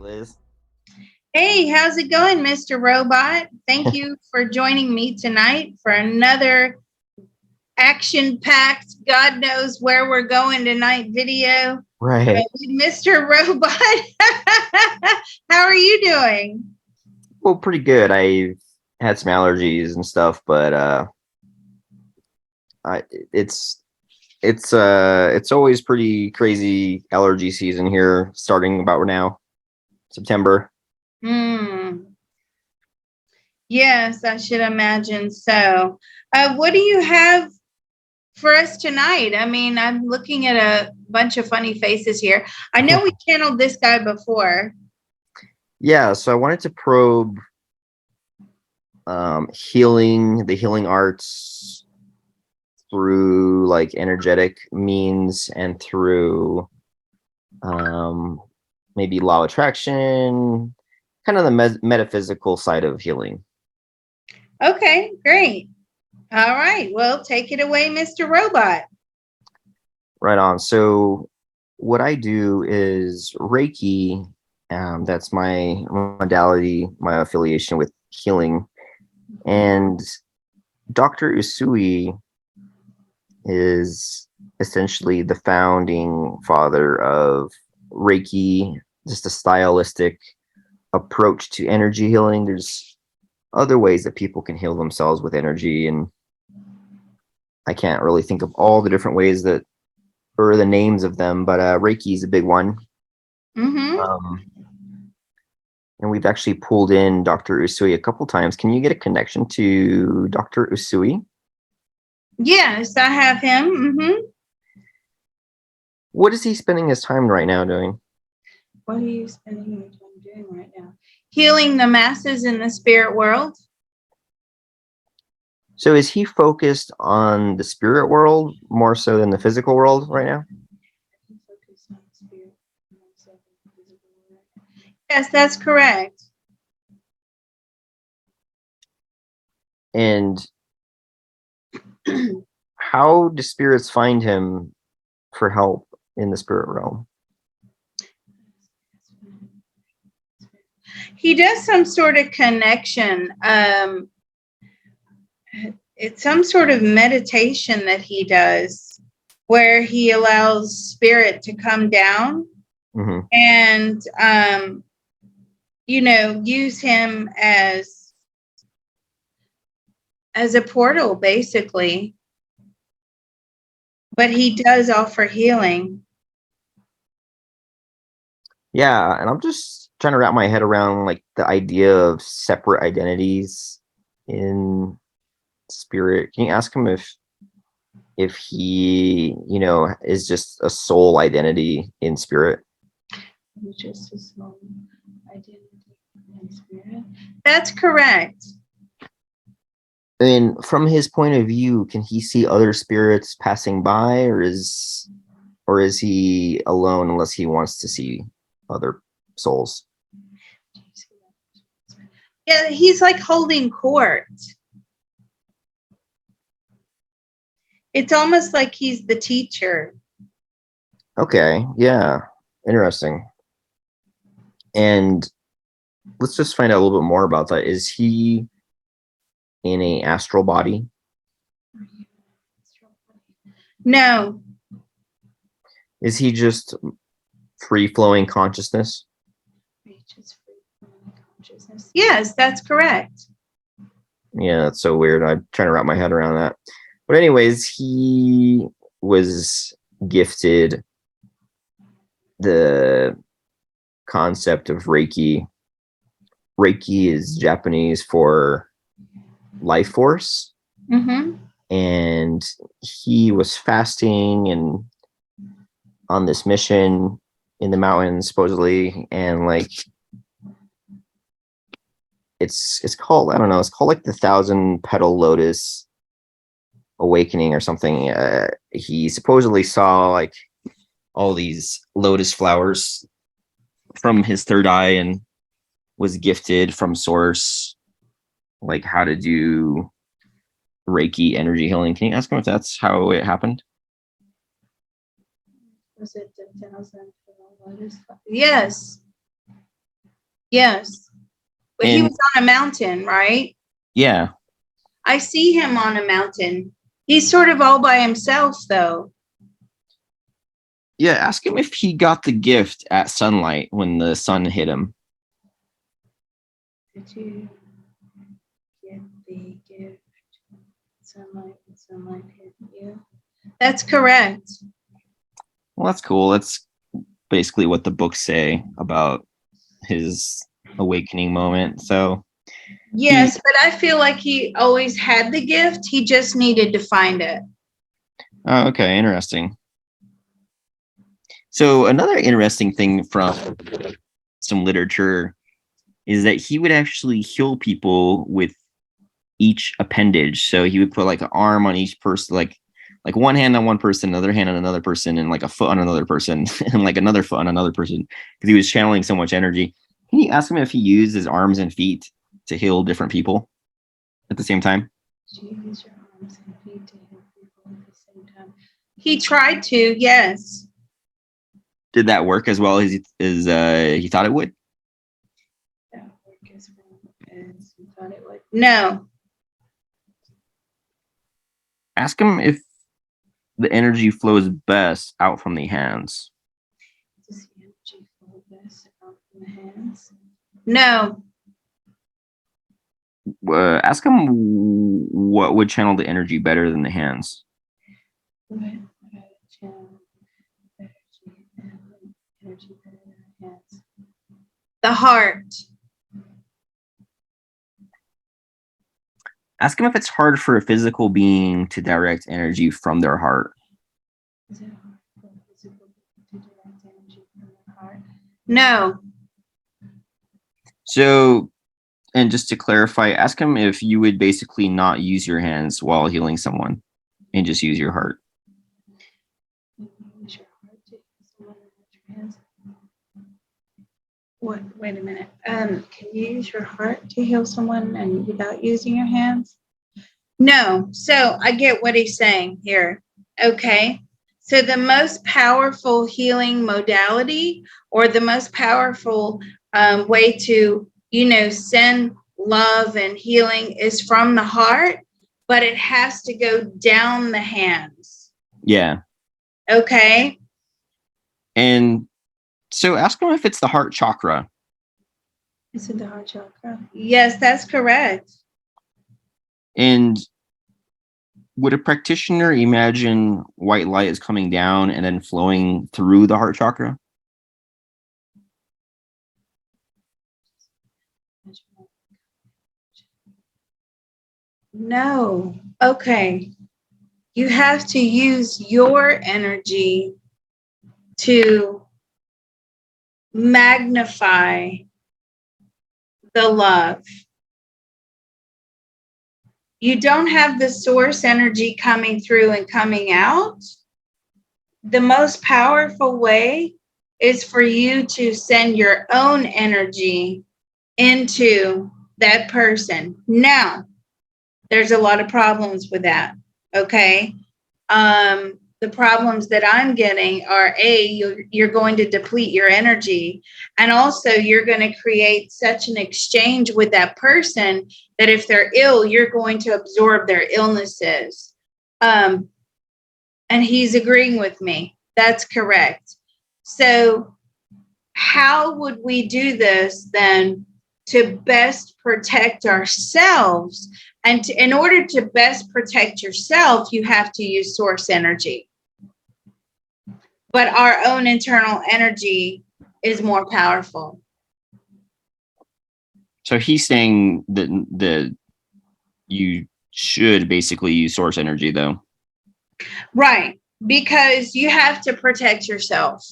Liz. Hey, how's it going, Mr. Robot? Thank you for joining me tonight for another action-packed, God knows where we're going tonight video. Right. Mr. Robot, how are you doing? Well, pretty good. I had some allergies and stuff, but I it's always pretty crazy allergy season here, starting about now, September. Yes, I should imagine so. What do you have for us tonight? I mean, I'm looking at a bunch of funny faces here. I know we channeled this guy before. Yeah, so I wanted to probe the healing arts through like energetic means and through maybe law of attraction, kind of the metaphysical side of healing. Okay, great. All right. Well, take it away, Mr. Robot. Right on. So what I do is Reiki. That's my modality, my affiliation with healing. And Dr. Usui is essentially the founding father of Reiki, just a stylistic approach to energy healing. There's other ways that people can heal themselves with energy, and I can't really think of all the different ways that, or the names of them, but Reiki is a big one. Mm-hmm. And we've actually pulled in Dr. Usui a couple times. Can you get a connection to Dr. Usui? Yes, I have him. Mm-hmm. What is he spending his time right now doing? What are you spending your time doing right now? Healing the masses in the spirit world. So is he focused on the spirit world more so than the physical world right now? Yes, that's correct. And how do spirits find him for help in the spirit realm? He does some sort of connection. It's some sort of meditation that he does where he allows spirit to come down and, use him as a portal, basically. But he does offer healing. Yeah, and I'm just trying to wrap my head around like the idea of separate identities in spirit. Can you ask him if he, is just a soul identity in spirit? Just a soul identity in spirit. That's correct. I mean, from his point of view, can he see other spirits passing by, or is he alone unless he wants to see other souls? Yeah, he's like holding court. It's almost like he's the teacher. Okay, yeah, interesting. And let's just find out a little bit more about that. Is he in a astral body? No. Is he just free-flowing consciousness? Yes, that's correct. Yeah, that's so weird. I'm trying to wrap my head around that. But anyways, he was gifted the concept of Reiki. Reiki is Japanese for life force. And he was fasting and on this mission in the mountains, supposedly, and like it's called, I don't know, it's called like the 1,000-petal lotus awakening or something. He supposedly saw like all these lotus flowers from his third eye and was gifted from source like how to do Reiki energy healing. Can you ask him if that's how it happened? Was it the 1,000 lotus? Yes. Yes. But he And was on a mountain, right? yeah, I see him on a mountain. He's sort of all by himself, though. yeah, ask him if he got the gift at sunlight when the sun hit him. Did you get the gift? Sunlight hit you. That's correct. Well, that's cool. That's basically what the books say about his awakening moment. So Yes, but I feel like he always had the gift. He just needed to find it. oh, okay, interesting. So another interesting thing from some literature is that he would actually heal people with each appendage. So he would put like an arm on each person, like one hand on one person, another hand on another person, and like a foot on another person, and like another foot on another person, because he was channeling so much energy. Can you ask him if he used his arms and feet to heal different people at the same time? Use your arms and feet to heal people at the same time. He tried to, yes. Did that work as well as he thought it would? That work as well as he thought it would. No. Ask him if the energy flows best out from the hands. Does the energy flow best out from the hands? No. Ask him what would channel the energy better than the hands. What channel energy better than the hands? The heart. Ask him if it's hard for a physical being to direct energy from their heart. Is it hard for a physical being to direct energy from their heart? No. So, and just to clarify, ask him if you would basically not use your hands while healing someone and just use your heart. Use your heart to heal someone with your hands. What? Wait a minute. Can you use your heart to heal someone and without using your hands? No. So I get what he's saying here. Okay. So the most powerful healing modality, or the most powerful way to, send love and healing, is from the heart, but it has to go down the hands. Yeah. Okay. And so ask him if it's the heart chakra. Is it the heart chakra? Yes, that's correct. And would a practitioner imagine white light is coming down and then flowing through the heart chakra? No. Okay. You have to use your energy to magnify the love. You don't have the source energy coming through and coming out. The most powerful way is for you to send your own energy into that person. Now, there's a lot of problems with that. Okay. The problems that I'm getting are you're going to deplete your energy, and also you're going to create such an exchange with that person that if they're ill, you're going to absorb their illnesses. And he's agreeing with me. That's correct. So how would we do this then to best protect ourselves? And in order to best protect yourself, you have to use source energy. But our own internal energy is more powerful. So he's saying that you should basically use source energy, though. Right. Because you have to protect yourself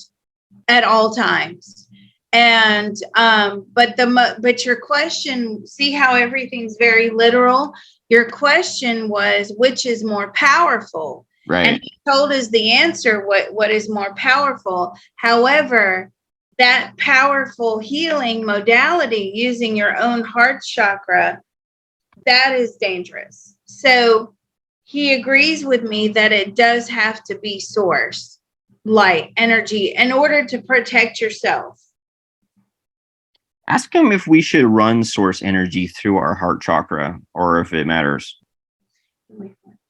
at all times. And but your question, see how everything's very literal? Your question was, which is more powerful? Right. And he told us the answer, what is more powerful. However, that powerful healing modality using your own heart chakra, that is dangerous. So he agrees with me that it does have to be source, light, energy, in order to protect yourself. Ask him if we should run source energy through our heart chakra or if it matters.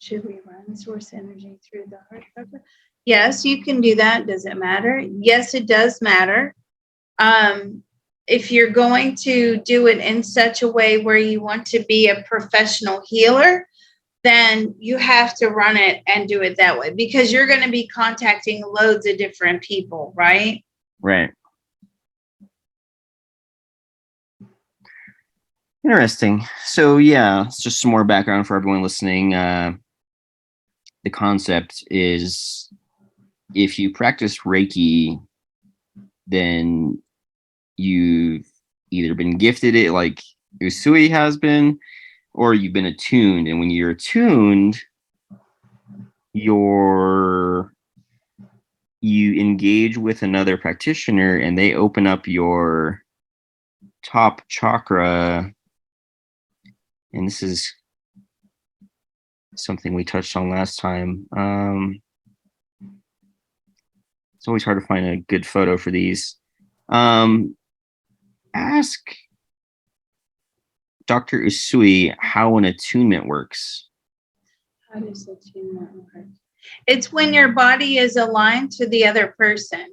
Should we run source energy through the heart chakra? Yes, you can do that. Does it matter? Yes, it does matter. If you're going to do it in such a way where you want to be a professional healer, then you have to run it and do it that way because you're going to be contacting loads of different people, right? Right. Interesting. So yeah, it's just some more background for everyone listening. The concept is if you practice Reiki, then you've either been gifted it like Usui has been, or you've been attuned. And when you're attuned, you engage with another practitioner and they open up your top chakra. And this is something we touched on last time. It's always hard to find a good photo for these. Ask Dr. Usui how an attunement works. How does attunement work? It's when your body is aligned to the other person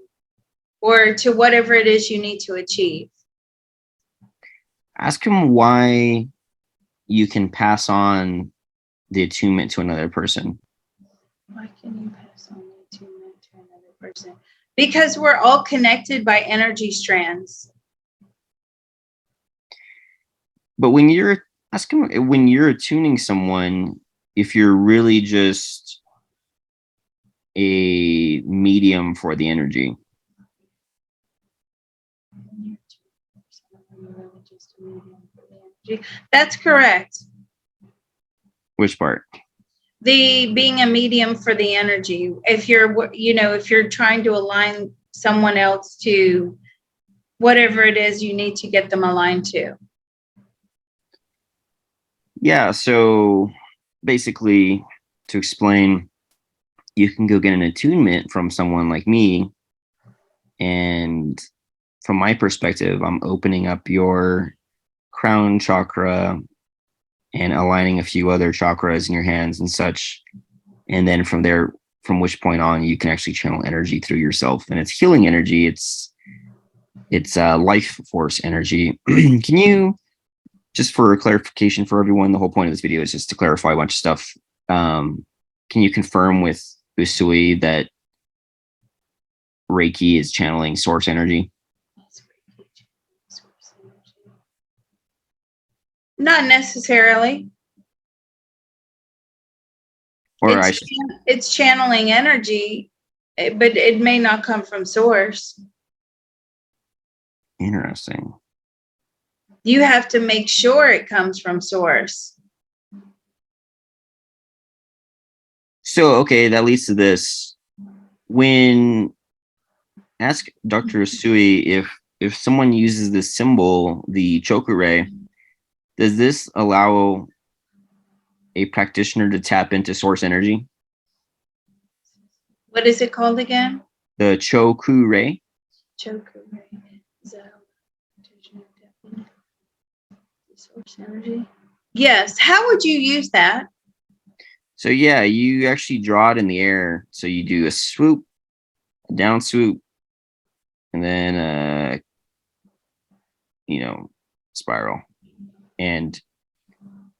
or to whatever it is you need to achieve. Ask him why you can pass on the attunement to another person. Why can you pass on the attunement to another person? Because we're all connected by energy strands. But when you're attuning someone, if you're really just a medium for the energy. That's correct. Which part? The being a medium for the energy. If you're trying to align someone else to whatever it is you need to get them aligned to. Yeah, so basically to explain, you can go get an attunement from someone like me, and from my perspective, I'm opening up your crown chakra and aligning a few other chakras in your hands and such. And then from there, from which point on, you can actually channel energy through yourself, and it's healing energy. It's life force energy. Can you, just for clarification for everyone, the whole point of this video is just to clarify a bunch of stuff. Can you confirm with Usui that Reiki is channeling source energy? Not necessarily. Or it's channeling energy, but it may not come from source. Interesting. You have to make sure it comes from source. So, okay, that leads to this. When ask Dr. Usui if someone uses this symbol, the Chokure, does this allow a practitioner to tap into source energy? What is it called again? The Chokure. Chokure. Is that source energy? Yes. How would you use that? So yeah, you actually draw it in the air. So you do a swoop, a down swoop, and then spiral. And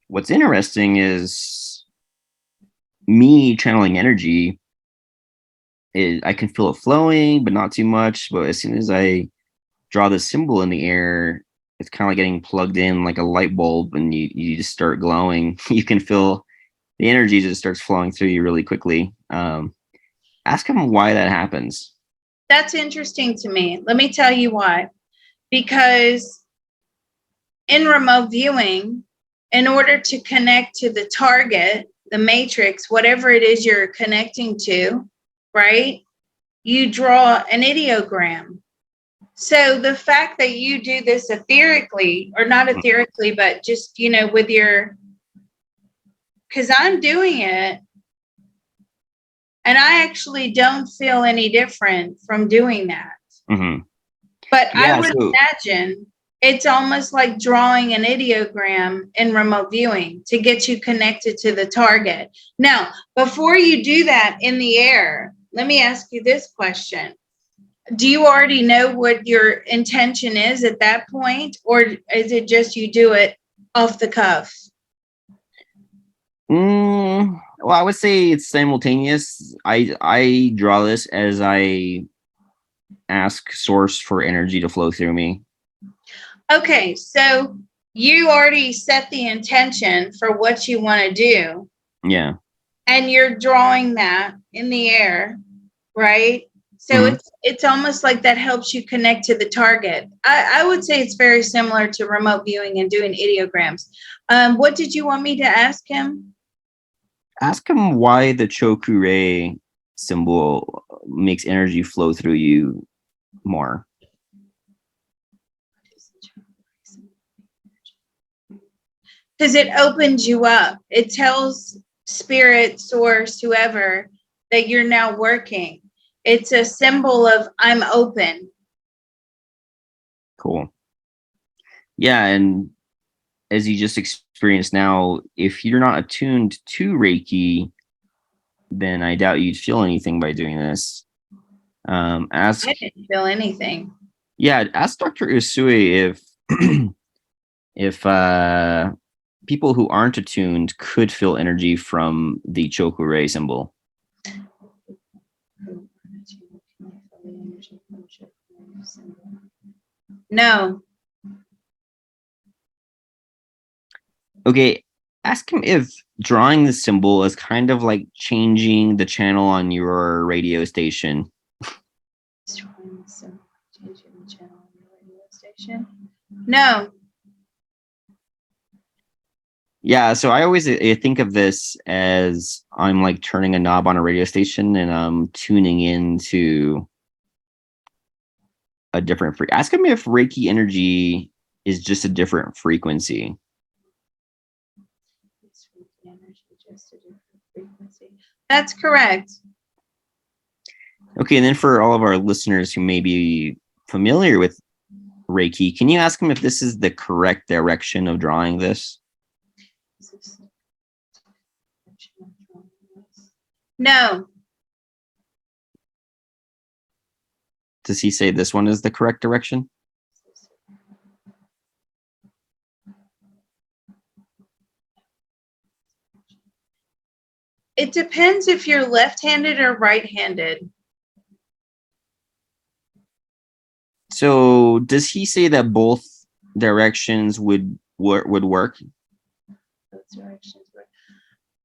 what's interesting is me channeling energy is I can feel it flowing, but not too much. But as soon as I draw the symbol in the air, it's kind of like getting plugged in like a light bulb, and you just start glowing. You can feel the energy just starts flowing through you really quickly. Ask him why that happens. That's interesting to me. Let me tell you why. Because in remote viewing, in order to connect to the target, the matrix, whatever it is you're connecting to, right? You draw an ideogram. So the fact that you do this etherically, or not etherically, but just, with your, because I'm doing it, and I actually don't feel any different from doing that. Mm-hmm. But yeah, I would imagine It's almost like drawing an ideogram in remote viewing to get you connected to the target. Now, before you do that in the air, let me ask you this question. Do you already know what your intention is at that point, or is it just you do it off the cuff? Well, I would say it's simultaneous. I draw this as I ask source for energy to flow through me. Okay, so you already set the intention for what you want to do. Yeah. And you're drawing that in the air, right? So it's almost like that helps you connect to the target. I would say it's very similar to remote viewing and doing ideograms. What did you want me to ask him? Ask him why the Chokurei symbol makes energy flow through you more. Because it opens you up. It tells spirit, source, whoever, that you're now working. It's a symbol of I'm open. Cool. Yeah, and as you just experienced now, if you're not attuned to Reiki, then I doubt you'd feel anything by doing this. Ask. I didn't feel anything. Yeah, ask Dr. Usui if people who aren't attuned could feel energy from the Chokurei symbol. No. Okay, ask him if drawing the symbol is kind of like changing the channel on your radio station. No. Yeah, so I always think of this as I'm like turning a knob on a radio station and I'm tuning into a different frequency. Ask him if Reiki energy is just a different frequency. That's correct. Okay, and then for all of our listeners who may be familiar with Reiki, can you ask him if this is the correct direction of drawing this? No. Does he say this one is the correct direction? It depends if you're left-handed or right-handed. So does he say that both directions would work? Both directions work.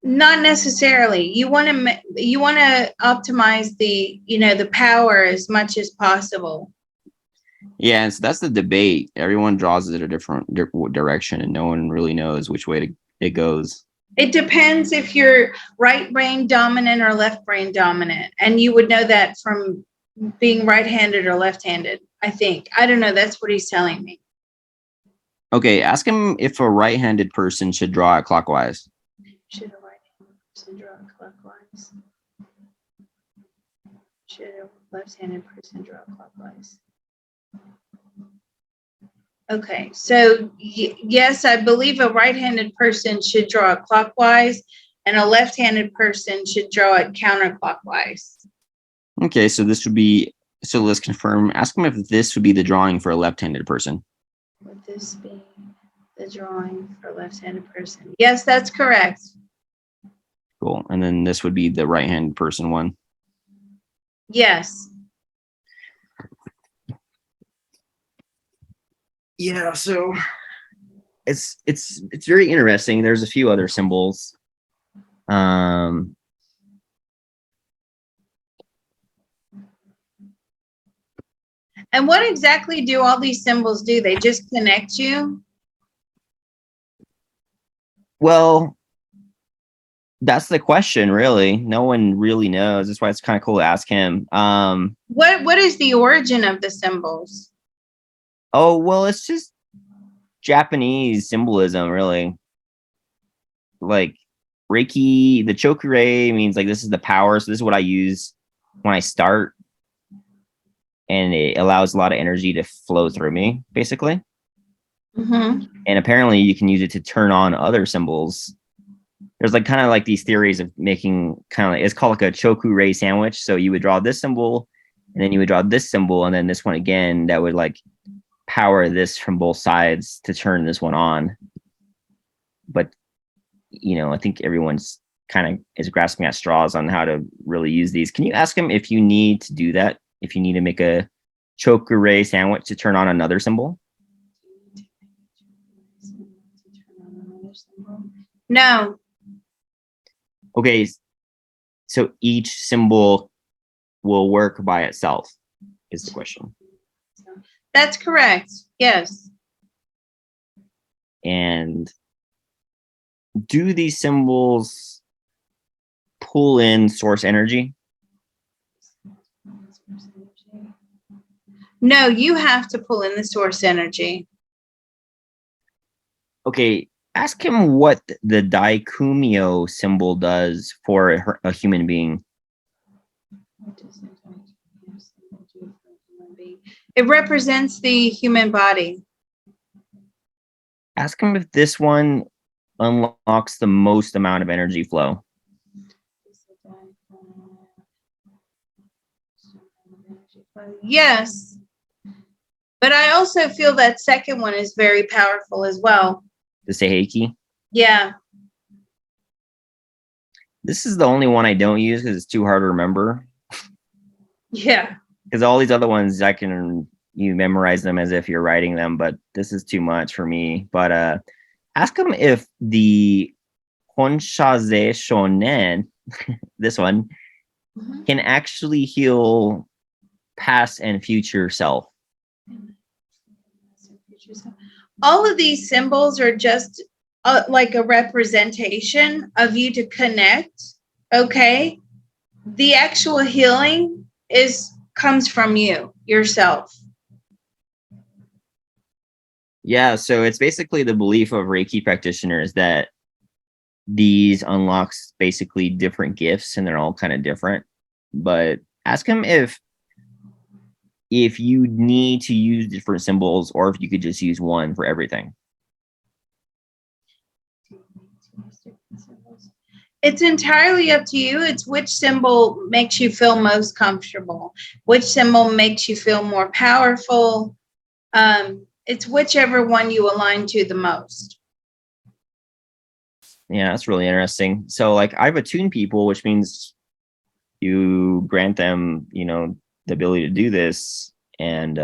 Not necessarily. You want to optimize the power as much as possible. Yeah, and so that's the debate. Everyone draws it a different direction, and no one really knows which way it goes. It depends if you're right brain dominant or left brain dominant, and you would know that from being right-handed or left-handed. I think. I don't know. That's what he's telling me. Okay, ask him if a right-handed person should draw it clockwise. Should a right-handed person draw it clockwise? Should a left-handed person draw it clockwise? Okay, so yes, I believe a right-handed person should draw it clockwise, and a left-handed person should draw it counterclockwise. Okay, so this would be, so let's confirm. Ask him if this would be the drawing for a left-handed person. Would this be the drawing for a left-handed person? Yes, that's correct. Cool, and then this would be the right-handed person one. Yes. Yeah, so it's very interesting. There's a few other symbols. And what exactly do all these symbols do? They just connect you? Well, that's the question, really. No one really knows. That's why it's kind of cool to ask him. What is the origin of the symbols? Oh, well, it's just Japanese symbolism, really. Like Reiki, the Chokurei means like this is the power. So this is what I use when I start. And it allows a lot of energy to flow through me, basically. Mm-hmm. And apparently you can use it to turn on other symbols. There's like kind of like these theories of making kind of like, it's called like a choku ray sandwich. So you would draw this symbol and then you would draw this symbol and then this one again that would like power this from both sides to turn this one on. But I think everyone's kind of is grasping at straws on how to really use these. Can you ask him if you need to do that? If you need to make a choku ray sandwich to turn on another symbol? No. Okay, so each symbol will work by itself is the question. That's correct. Yes. And do these symbols pull in source energy? No, you have to pull in the source energy. Okay, ask him what the Daikumio symbol does for a human being. It represents the human body. Ask him if this one unlocks the most amount of energy flow. Yes. But I also feel that second one is very powerful as well. The Seiheki. Yeah. This is the only one I don't use because it's too hard to remember. Yeah. Because all these other ones you memorize them as if you're writing them, but this is too much for me. But ask him if the Honshaze Shonen, this one, can actually heal past and future self. All of these symbols are just like a representation of you to connect. Okay. The actual healing comes from you yourself. Yeah, so it's basically the belief of Reiki practitioners that these unlocks basically different gifts and they're all kind of different. But ask him if you need to use different symbols or if you could just use one for everything. It's entirely up to you. It's which symbol makes you feel most comfortable, which symbol makes you feel more powerful. It's whichever one you align to the most. Yeah, that's really interesting. So like I've attuned people, which means you grant them, the ability to do this. And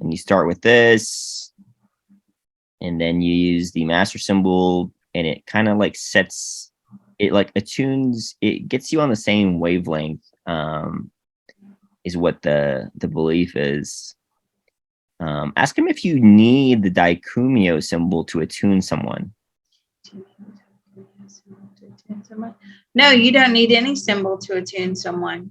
you start with this, and then you use the master symbol, and it kind of like attunes, it gets you on the same wavelength, is what the belief is. Ask him if you need the Daikumio symbol to attune someone. No, you don't need any symbol to attune someone.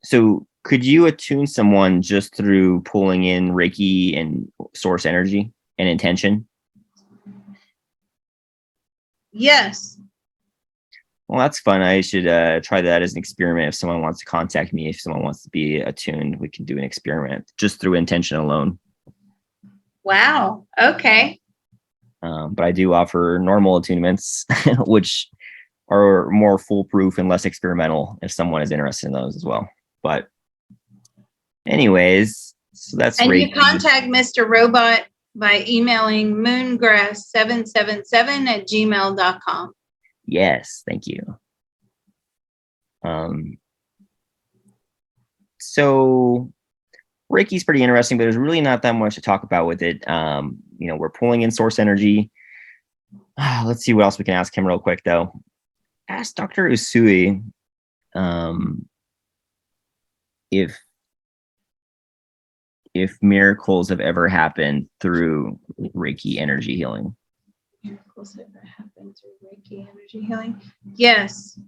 So could you attune someone just through pulling in Reiki and source energy and intention? Yes. Well, that's fun. I should try that as an experiment. If someone wants to contact me, if someone wants to be attuned, we can do an experiment just through intention alone. Wow. Okay. But I do offer normal attunements, which are more foolproof and less experimental if someone is interested in those as well. But anyways, so that's and Reiki. You contact Mr. Robot by emailing moongrass777@gmail.com. Yes, thank you. So Reiki's pretty interesting, but there's really not that much to talk about with it. We're pulling in source energy. Let's see what else we can ask him real quick, though. Ask Dr. Usui if miracles have ever happened through Reiki energy healing. Miracles ever happened through Reiki energy healing? Yes.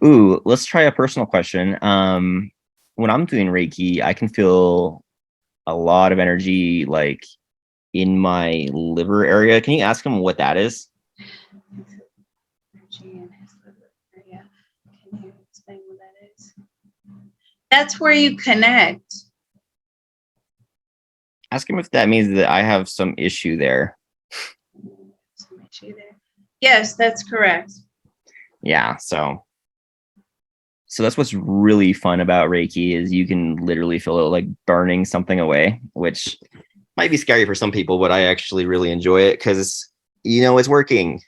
Ooh, let's try a personal question. When I'm doing Reiki, I can feel a lot of energy like in my liver area. Can you ask him what that is? Energy in his liver area. Can you explain what that is? That's where you connect. Ask him if that means that I have some issue there. Yes, that's correct. Yeah, so that's what's really fun about Reiki is you can literally feel it like burning something away, which might be scary for some people, but I actually really enjoy it because it's working.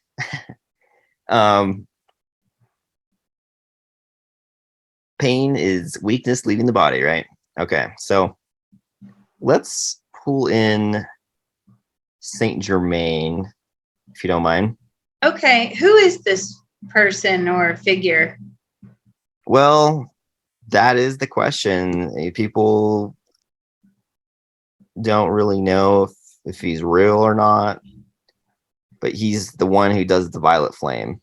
Pain is weakness leaving the body, right? Okay, so let's pull in Saint Germain, if you don't mind. Okay, who is this person or figure? Well, that is the question. People don't really know if he's real or not, but he's the one who does the violet flame.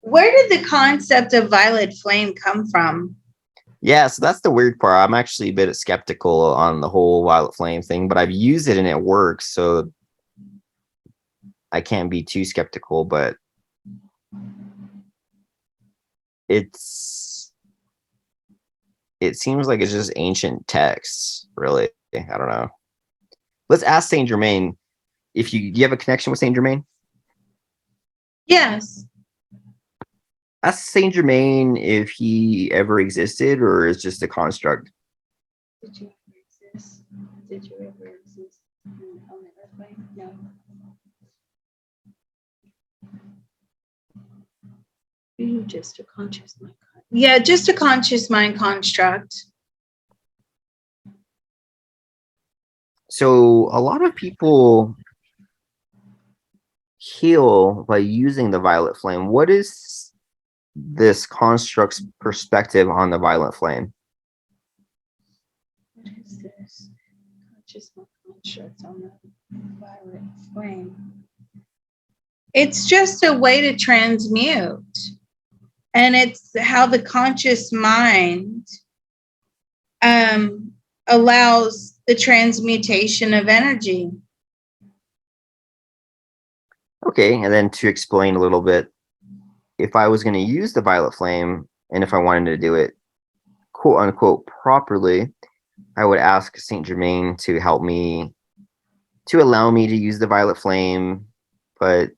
Where did the concept of violet flame come from? Yeah, so that's the weird part. I'm actually a bit skeptical on the whole violet flame thing, but I've used it and it works, so I can't be too skeptical, but it seems like it's just ancient texts, really. I don't know. Let's ask Saint Germain if do you have a connection with Saint Germain? Yes. Ask Saint Germain if he ever existed or is just a construct. Did you ever exist? Did you ever exist on the earthplane? No. Are you just a conscious mind? Yeah, just a conscious mind construct. So a lot of people heal by using the violet flame. What is this construct's perspective on the violet flame? What is this? Conscious mind construct on the violet flame. It's just a way to transmute. And it's how the conscious mind allows the transmutation of energy. Okay, and then to explain a little bit, if I was going to use the violet flame and if I wanted to do it quote unquote properly, I would ask Saint Germain to help me, to allow me to use the violet flame. But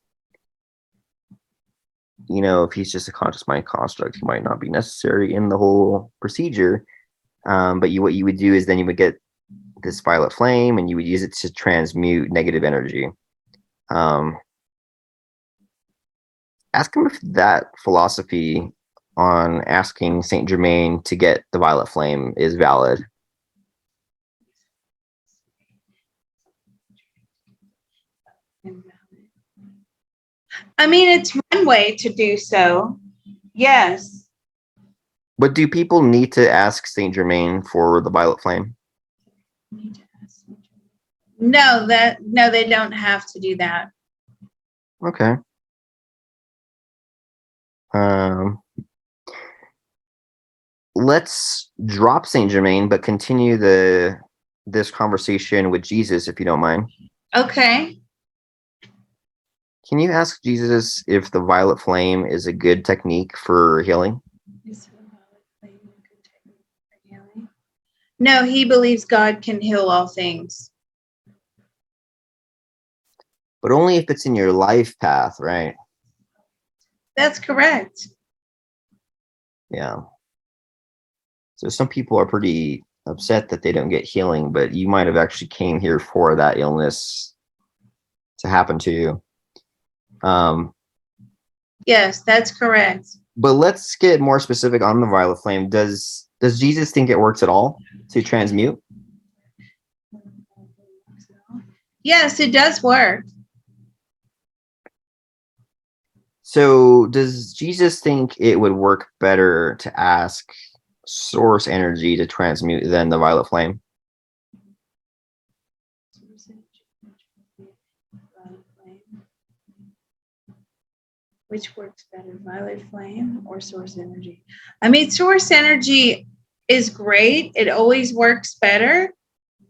if he's just a conscious mind construct, he might not be necessary in the whole procedure. But what you would do is then you would get this violet flame and you would use it to transmute negative energy. Ask him if that philosophy on asking Saint Germain to get the violet flame is valid. I mean, it's one way to do so. Yes. But do people need to ask Saint Germain for the violet flame? No, they don't have to do that. Okay. Let's drop Saint Germain, but continue this conversation with Jesus, if you don't mind. Okay. Can you ask Jesus if the violet flame is a good technique for healing? No, he believes God can heal all things. But only if it's in your life path, right? That's correct. Yeah. So some people are pretty upset that they don't get healing, but you might have actually came here for that illness to happen to you. Yes, that's correct. But let's get more specific on the violet flame. Does Jesus think it works at all to transmute? Yes, it does work. So does Jesus think it would work better to ask source energy to transmute than the violet flame? Which works better, violet flame or source energy? I mean, source energy is great. It always works better,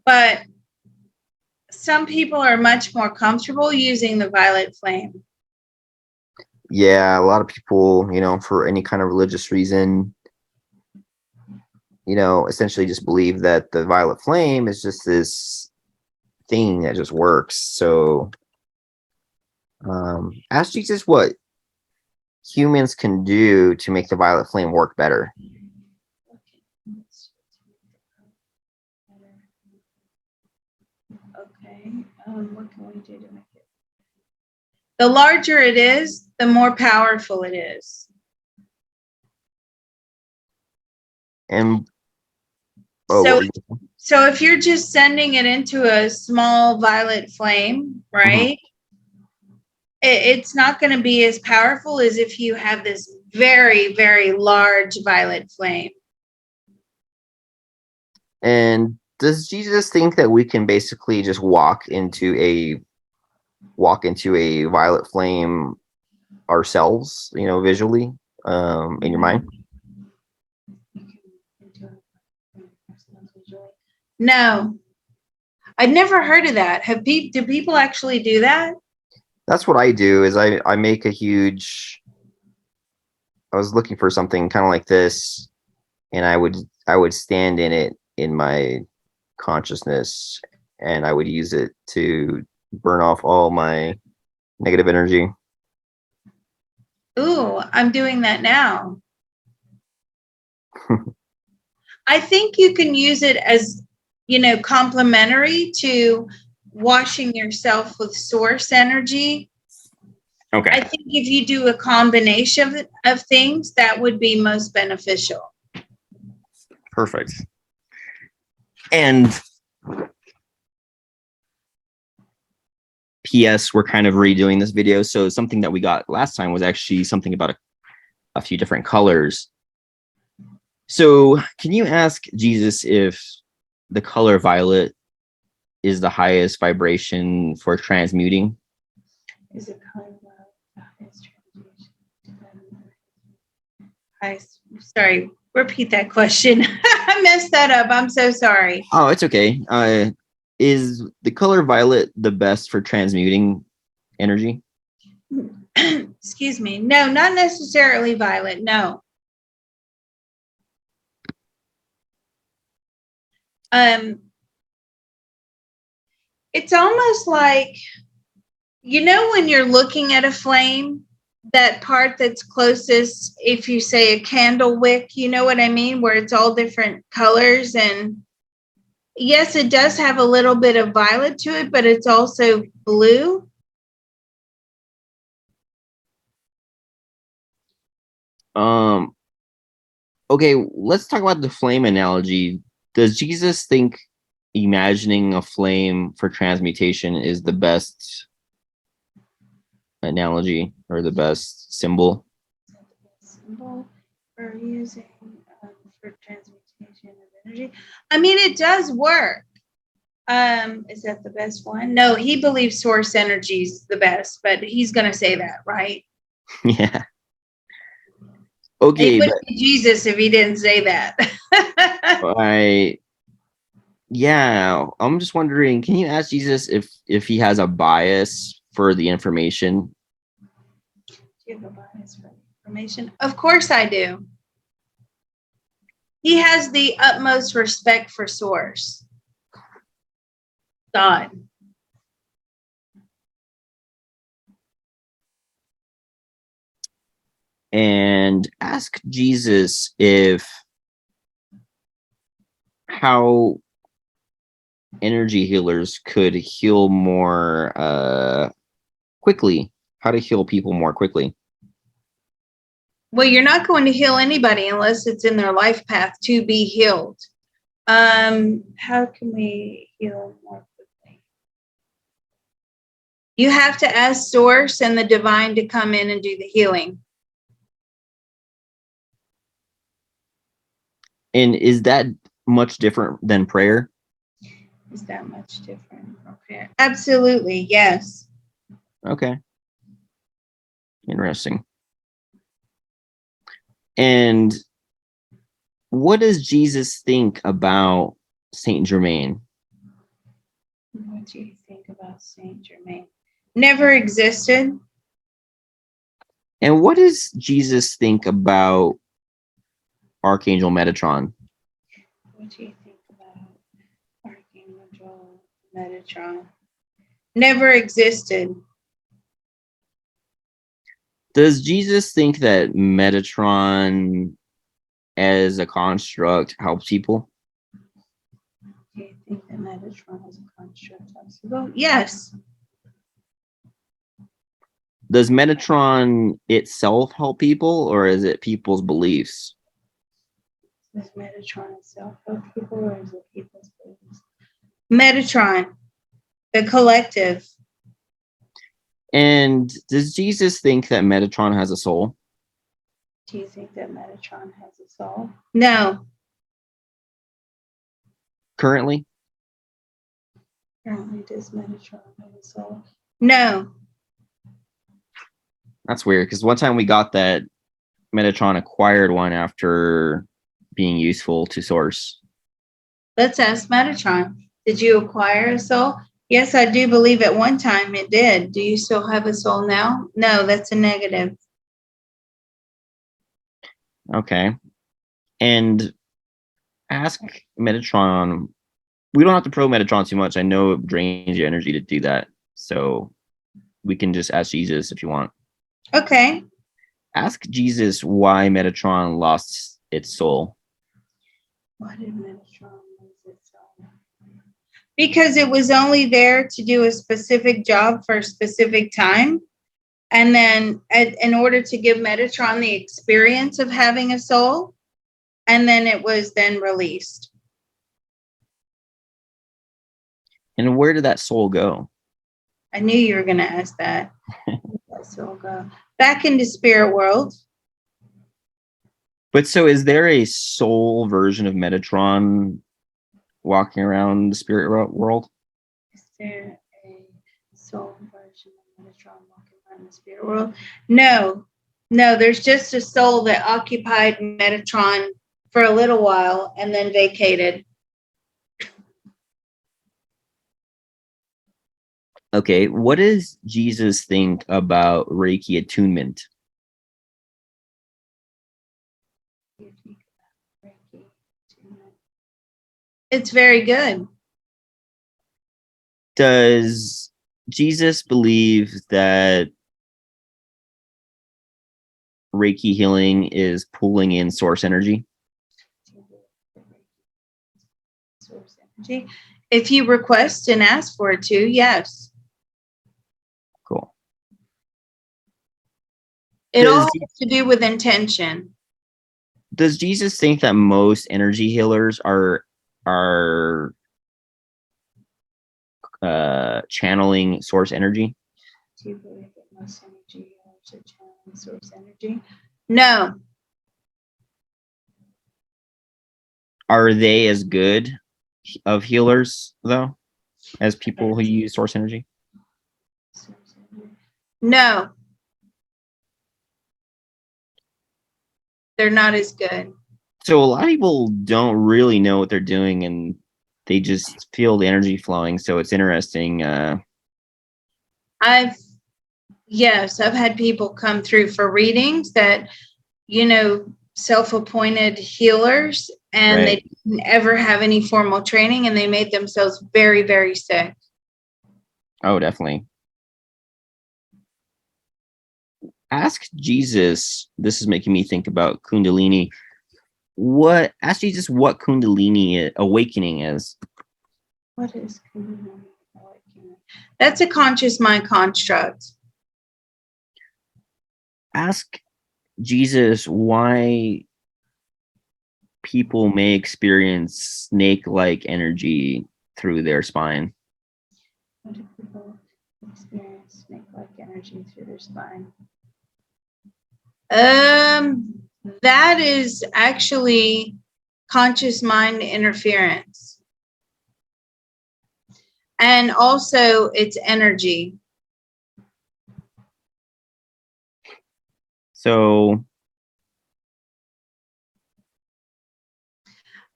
but some people are much more comfortable using the violet flame. Yeah, a lot of people, for any kind of religious reason, essentially just believe that the violet flame is just this thing that just works. So ask Jesus what humans can do to make the violet flame work better. Okay. What can we do to make it? The larger it is, the more powerful it is. And so if you're just sending it into a small violet flame, right? It's not going to be as powerful as if you have this very, very large violet flame. And does Jesus think that we can basically just walk into a violet flame ourselves, visually, in your mind? No, I'd never heard of that. Do people actually do that? That's what I do. Is I make a huge. I was looking for something kind of like this, and I would stand in it in my consciousness, and I would use it to burn off all my negative energy. Ooh, I'm doing that now. I think you can use it as, complementary to washing yourself with source energy. Okay. I think if you do a combination of things, that would be most beneficial. Perfect. And P.S. We're kind of redoing this video. So something that we got last time was actually something about a few different colors. So can you ask Jesus if the color violet is the highest vibration for transmuting? Is it color violet the highest transmutation? Sorry, repeat that question. I messed that up. I'm so sorry. Oh, it's okay. Is the color violet the best for transmuting energy? Excuse me. No, not necessarily violet. No. It's almost like, when you're looking at a flame, that part that's closest, if you say a candle wick, you know what I mean? Where it's all different colors. And yes, it does have a little bit of violet to it, but it's also blue. Okay, let's talk about the flame analogy. Does Jesus think imagining a flame for transmutation is the best analogy or the best symbol? Symbol for using for transmutation of energy. I mean, it does work. Is that the best one? No, he believes source energy is the best, but he's going to say that, right? Yeah. Okay, it wouldn't be Jesus if he didn't say that. I'm just wondering, can you ask Jesus if he has a bias for the information? Do you have a bias for information? Of course I do. He has the utmost respect for source. God. And ask Jesus how energy healers could heal more quickly, how to heal people more quickly. Well, you're not going to heal anybody unless it's in their life path to be healed. How can we heal more quickly? You have to ask source and the divine to come in and do the healing. And is that much different than prayer? Is that much different? Okay. Absolutely, yes. Okay. Interesting. And what does Jesus think about Saint Germain? What do you think about Saint Germain? Never existed. And what does Jesus think about Archangel Metatron? What do you think about Archangel Metatron? Never existed. Does Jesus think that Metatron as a construct helps people? Do you think that Metatron has a construct? Yes. Does Metatron itself help people, or is it people's beliefs? Does Metatron itself help people, or is it people's beliefs? Metatron, the collective. And does Jesus think that Metatron has a soul? Do you think that Metatron has a soul? No. Currently? Currently, does Metatron have a soul? No. That's weird, because one time we got that Metatron acquired one after being useful to Source. Let's ask Metatron. Did you acquire a soul? Yes, I do believe at one time it did. Do you still have a soul now? No, that's a negative. Okay. And ask Metatron. We don't have to probe Metatron too much. I know it drains your energy to do that. So we can just ask Jesus if you want. Okay. Ask Jesus why Metatron lost its soul. Why did Metatron lose its soul? Because it was only there to do a specific job for a specific time. And then in order to give Metatron the experience of having a soul, and then it was then released. And where did that soul go? I knew you were going to ask that. Where did that soul go? Back into spirit world. But so is there a soul version of Metatron walking around the spirit world? Is there a soul version of Metatron walking around the spirit world? No. No, there's just a soul that occupied Metatron for a little while and then vacated. Okay, what does Jesus think about Reiki attunement? It's very good. Does Jesus believe that Reiki healing is pulling in source energy? Source energy. If you request and ask for it to, yes. Cool. It all has to do with intention. Does Jesus think that most energy healers are channeling source energy? Do you believe that most energy healers are channeling source energy? No. Are they as good of healers though as people who use source energy? No. They're not as good. So a lot of people don't really know what they're doing and they just feel the energy flowing. So it's interesting. I've had people come through for readings that, self-appointed healers, and Right. they didn't ever have any formal training, and they made themselves very, very sick. Oh, definitely. Ask Jesus. This is making me think about Kundalini. Ask Jesus what Kundalini Awakening is. What is Kundalini Awakening? That's a conscious mind construct. Ask Jesus why people may experience snake-like energy through their spine. Why do people experience snake-like energy through their spine? That is actually conscious mind interference. And also it's energy. So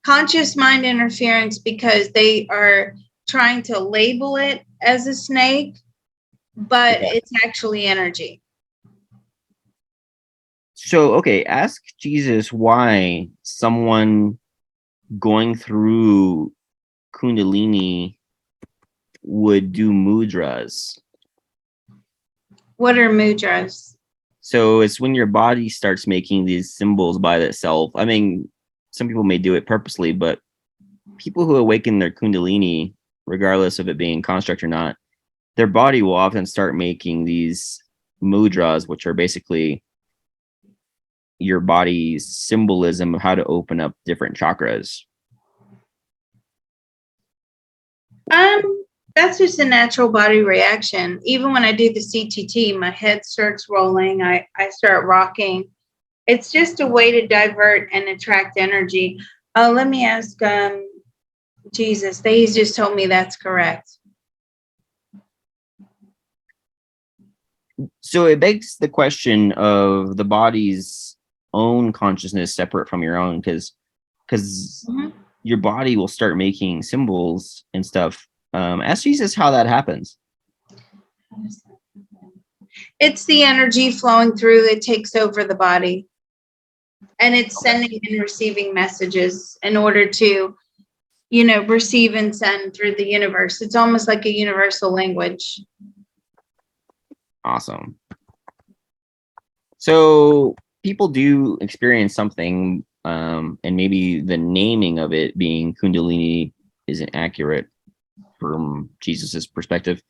conscious mind interference because they are trying to label it as a snake, but it's actually energy. So, okay, ask Jesus why someone going through Kundalini would do mudras. What are mudras? So it's when your body starts making these symbols by itself. I mean, some people may do it purposely, but people who awaken their Kundalini, regardless of it being construct or not, their body will often start making these mudras, which are basically your body's symbolism of how to open up different chakras. That's just a natural body reaction. Even when I do the CTT, my head starts rolling. I start rocking. It's just a way to divert and attract energy. Let me ask Jesus. He's just told me that's correct. So it begs the question of the body's own consciousness separate from your own, because your body will start making symbols and stuff. Ask Jesus how that happens. It's the energy flowing through. It takes over the body. And it's sending and receiving messages in order to, receive and send through the universe. It's almost like a universal language. Awesome. So people do experience something, and maybe the naming of it being Kundalini isn't accurate from Jesus's perspective.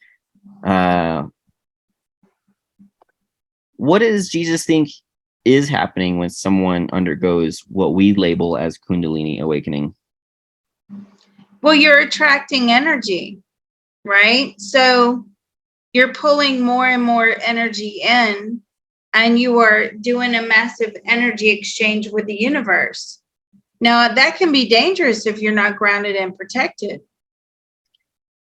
What does Jesus think is happening when someone undergoes what we label as Kundalini awakening? Well, you're attracting energy, right? So you're pulling more and more energy in, and you are doing a massive energy exchange with the universe. Now, that can be dangerous if you're not grounded and protected.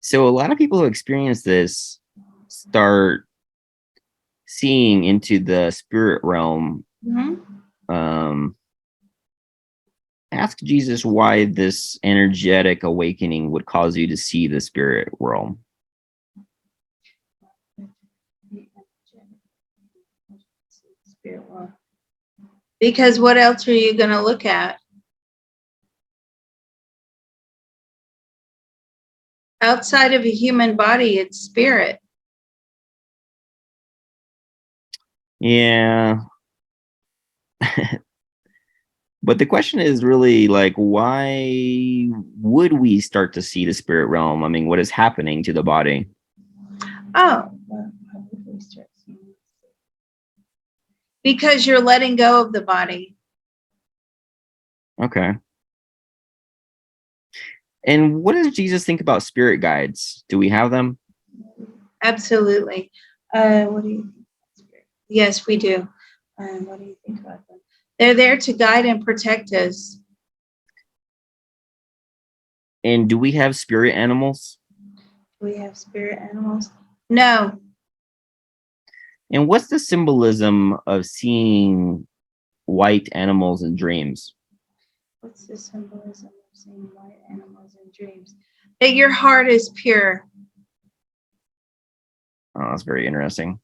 So a lot of people who experience this start seeing into the spirit realm. Ask Jesus why this energetic awakening would cause you to see the spirit realm. Because what else are you going to look at? Outside of a human body, it's spirit. Yeah. But the question is really like, why would we start to see the spirit realm? I mean, what is happening to the body? Oh, well, why would we start seeing this? Because you're letting go of the body. Okay. And what does Jesus think about spirit guides? Do we have them? Absolutely. What do you think? Yes, we do. What do you think about them? They're there to guide and protect us. And do we have spirit animals? Do we have spirit animals? No. And what's the symbolism of seeing white animals in dreams? What's the symbolism of seeing white animals in dreams? That your heart is pure. Oh, that's very interesting.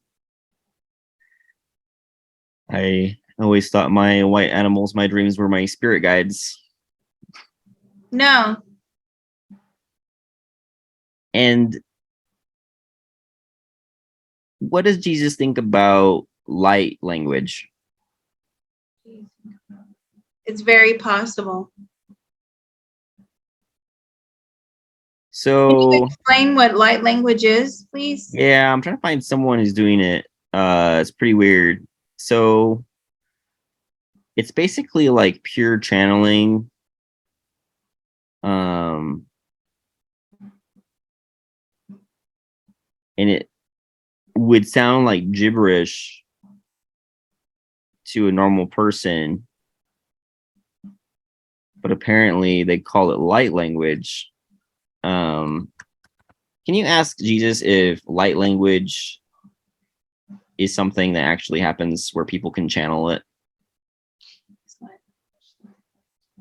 I always thought my white animals, my dreams, were my spirit guides. No. And what does Jesus think about light language? It's very possible. So, can you explain what light language is, please? Yeah, I'm trying to find someone who's doing it. It's pretty weird. So it's basically like pure channeling. And it would sound like gibberish to a normal person, but apparently they call it light language. Can you ask Jesus if light language is something that actually happens where people can channel it?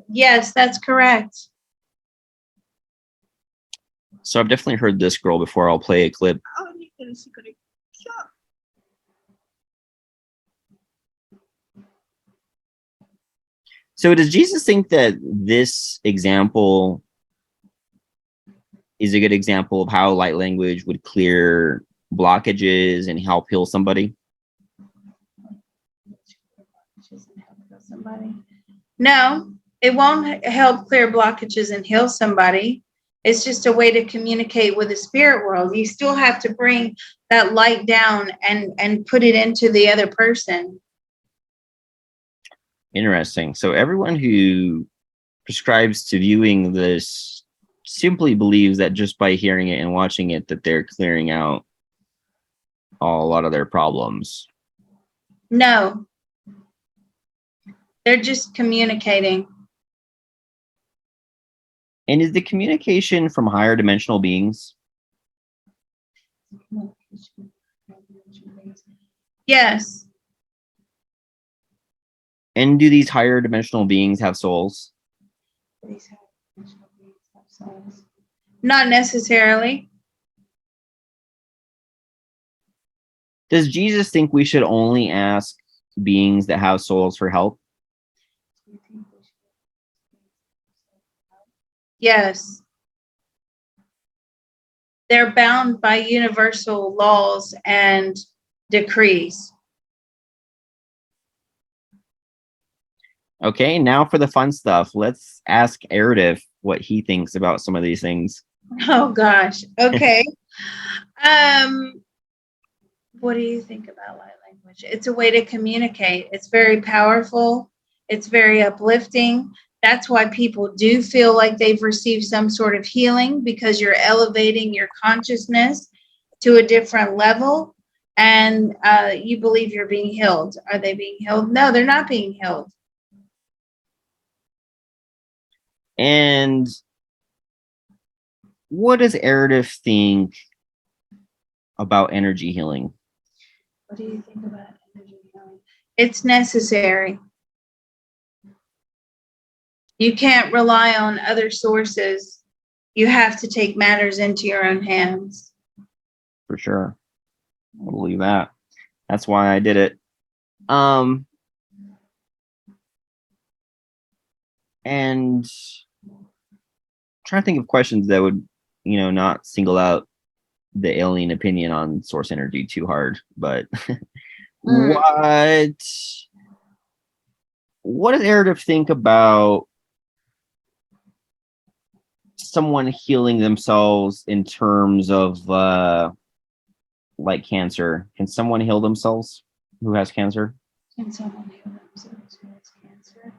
Yes, that's correct. So I've definitely heard this girl before. I'll play a clip. So does Jesus think that this example is a good example of how light language would clear blockages and help heal somebody? No, it won't help clear blockages and heal somebody. It's just a way to communicate with the spirit world. You still have to bring that light down and put it into the other person. Interesting. So everyone who prescribes to viewing this simply believes that just by hearing it and watching it, that they're clearing out a lot of their problems. No, they're just communicating. And is the communication from higher dimensional beings? Yes. And do these higher dimensional beings have souls? Not necessarily. Does Jesus think we should only ask beings that have souls for help? Yes. They're bound by universal laws and decrees. Okay, now for the fun stuff. Let's ask Aerative what he thinks about some of these things. Oh gosh. Okay. What do you think about light language? It's a way to communicate. It's very powerful. It's very uplifting. That's why people do feel like they've received some sort of healing, because you're elevating your consciousness to a different level, and you believe you're being healed. Are they being healed? No, they're not being healed. And what does Aerative think about energy healing? What do you think about energy healing? It's necessary. You can't rely on other sources. You have to take matters into your own hands. For sure. I believe that. That's why I did it. And trying to think of questions that would, not single out the alien opinion on source energy too hard, but what does Aerative think about someone healing themselves in terms of like cancer? Can someone heal themselves who has cancer? Can someone heal themselves who has cancer?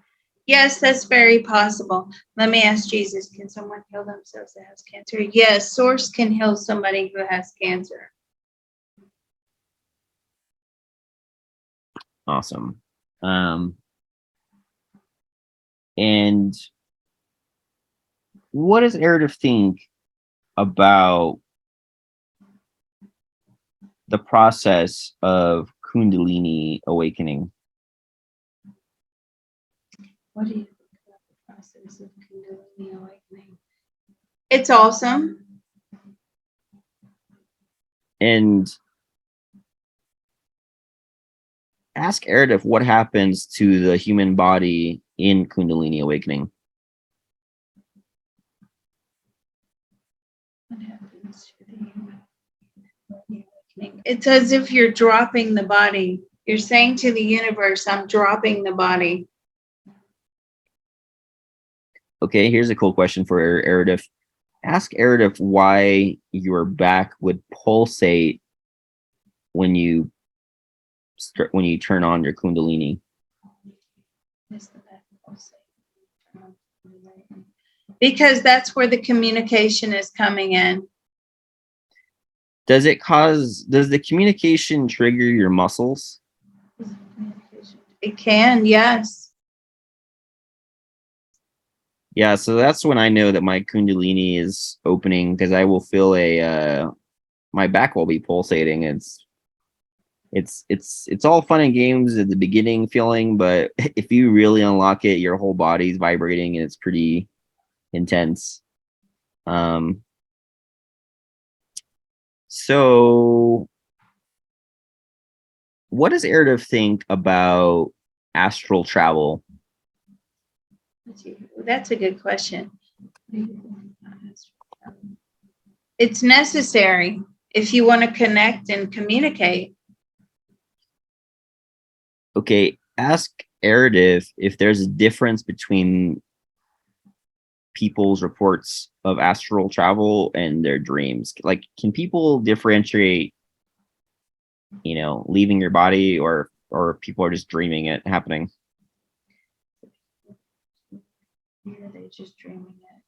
Yes, that's very possible. Let me ask Jesus, can someone heal themselves that has cancer? Yes, source can heal somebody who has cancer. Awesome. And what does Aerative think about the process of Kundalini awakening? What do you think about the process of Kundalini awakening? It's awesome. And ask Aerative what happens to the human body in Kundalini awakening. What happens to the human awakening? It's as if you're dropping the body. You're saying to the universe, I'm dropping the body. Okay, here's a cool question for Aerative. Ask Aerative why your back would pulsate when you turn on your Kundalini. Because that's where the communication is coming in. Does the communication trigger your muscles? It can, yes. Yeah, so that's when I know that my Kundalini is opening, because I will feel my back will be pulsating. It's all fun and games at the beginning feeling, but if you really unlock it, your whole body's vibrating and it's pretty intense. So what does Aerative think about astral travel? That's a good question. It's necessary if you want to connect and communicate. Okay, ask Aerative if there's a difference between people's reports of astral travel and their dreams. Like, can people differentiate, leaving your body, or people are just dreaming it happening? Yeah, they're just dreaming it.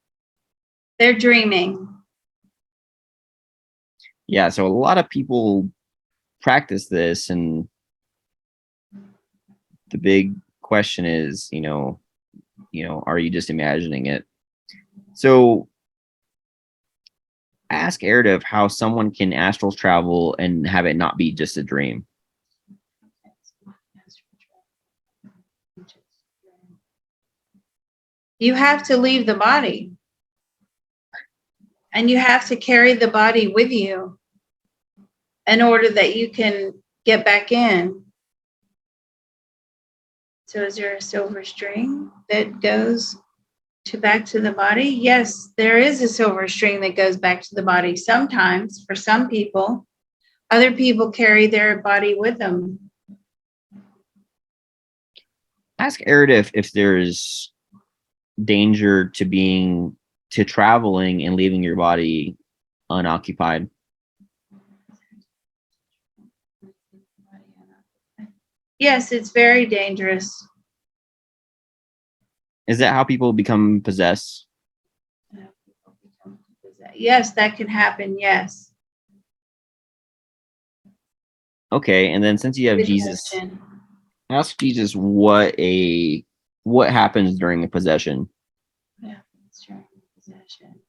They're dreaming. Yeah, so a lot of people practice this, and the big question is, are you just imagining it? So ask Aerative how someone can astral travel and have it not be just a dream. You have to leave the body. And you have to carry the body with you in order that you can get back in. So is there a silver string that goes back to the body? Yes, there is a silver string that goes back to the body sometimes for some people. Other people carry their body with them. Ask Aerative if there's danger to traveling and leaving your body unoccupied. Yes, it's very dangerous. Is that how people become possessed? Yes, that can happen. Yes. Okay, and then since you have Good Jesus, question. ask Jesus what happens during a possession. Yeah, that's during possession.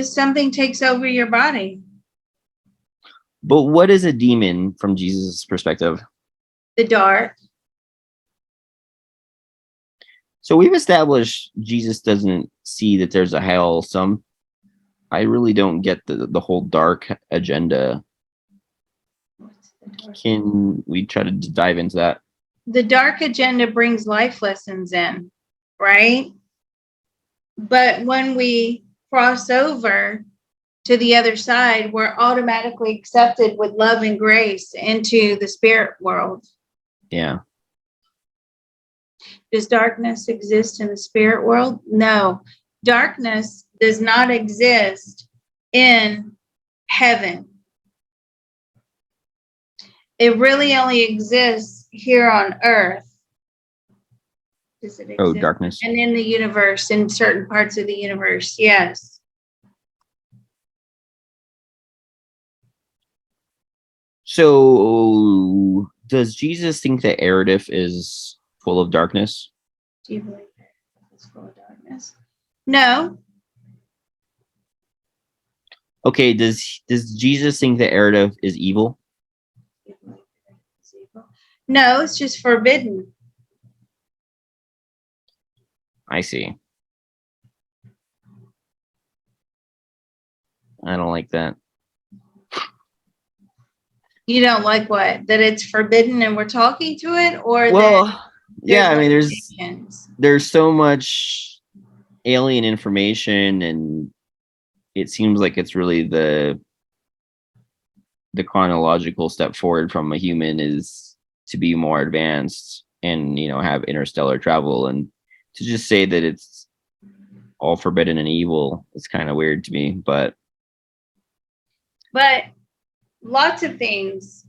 Something takes over your body. But what is a demon from Jesus' perspective? The dark. So we've established Jesus doesn't see that there's a hell. I really don't get the whole dark agenda. Can we try to dive into that? The dark agenda brings life lessons in, right? But when we cross over to the other side, we're automatically accepted with love and grace into the spirit world. Yeah. Does darkness exist in the spirit world? No. Darkness does not exist in heaven. It really only exists here on earth. Does it exist? Oh, darkness. And in the universe, in certain parts of the universe, yes. So does Jesus think that Aerative is full of darkness? Do you believe it's full of darkness? No. Okay, does Jesus think that Aerative is evil? No, it's just forbidden. I see. I don't like that. You don't like what? That it's forbidden and we're talking to it? Or Well, yeah, I mean, limitations? there's so much alien information, and it seems like it's really the chronological step forward from a human is to be more advanced and have interstellar travel, and to just say that it's all forbidden and evil, it's kind of weird to me. But lots of things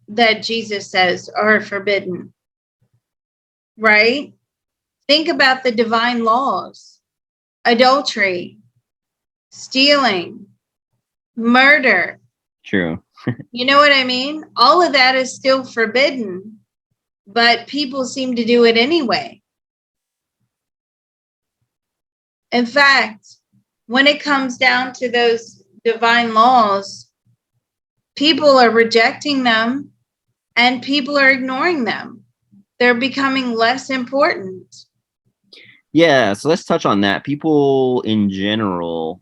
that Jesus says are forbidden, right? Think about the divine laws: adultery, stealing, murder. true. You know what I mean? All of that is still forbidden, but people seem to do it anyway. In fact, when it comes down to those divine laws, people are rejecting them and people are ignoring them. They're becoming less important. Yeah, so let's touch on that. People in general